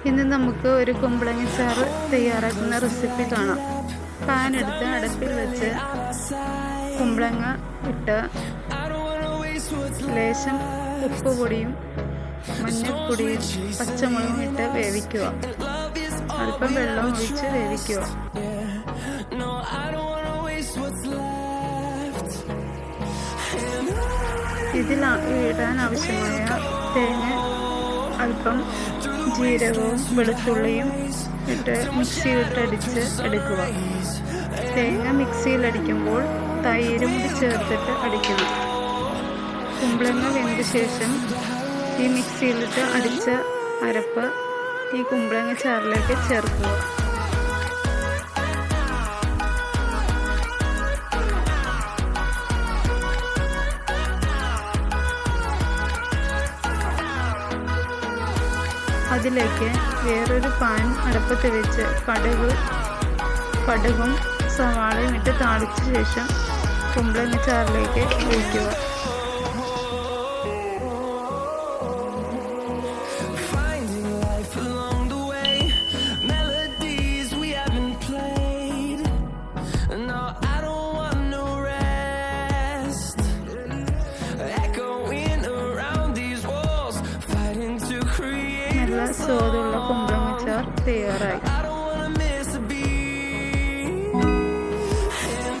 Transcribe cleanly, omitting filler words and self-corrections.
ഇന്ന് നമുക്ക് ഒരു കുമ്പളങ്ങ ചാറ് തയ്യാറാക്കുന്ന റെസിപ്പി കാണാം. പാൻ എടുത്ത് അടുപ്പിൽ വെച്ച് കുമ്പളങ്ങ ഇട്ട് ലേശം ഉപ്പുപൊടിയും മഞ്ഞൾപ്പൊടിയും പച്ചമുളകും ഇട്ട് വേവിക്കുക. അല്പം വെള്ളം ഒഴിച്ച് വേവിക്കുക. ഇതിൽ ഇടാൻ ആവശ്യമായ തേങ്ങ, അല്പം ജീരകവും വെളുത്തുള്ളിയും ഇട്ട് മിക്സിയിലിട്ടടിച്ച് എടുക്കുക. തേങ്ങ മിക്സിയിലടിക്കുമ്പോൾ തൈരും കൂടി ചേർത്തിട്ട് അടിക്കണം. കുമ്പളങ്ങ വെന്ത ശേഷം ഈ മിക്സിയിലിട്ട് അടിച്ച അരപ്പ് ഈ കുമ്പളങ്ങ ചാറിലേക്ക് ചേർക്കുക. അതിലേക്ക് വേറൊരു പാൻ അടുപ്പത്ത് വെച്ച് കടുകും സവാളയും ഇട്ട് താളിച്ച ശേഷം കുമ്പളങ്ങ ചാറിലേക്ക് ഒഴിക്കുക. നല്ല സ്വാദുള്ള കുമ്പളങ്ങ ചാർ തയ്യാറായി.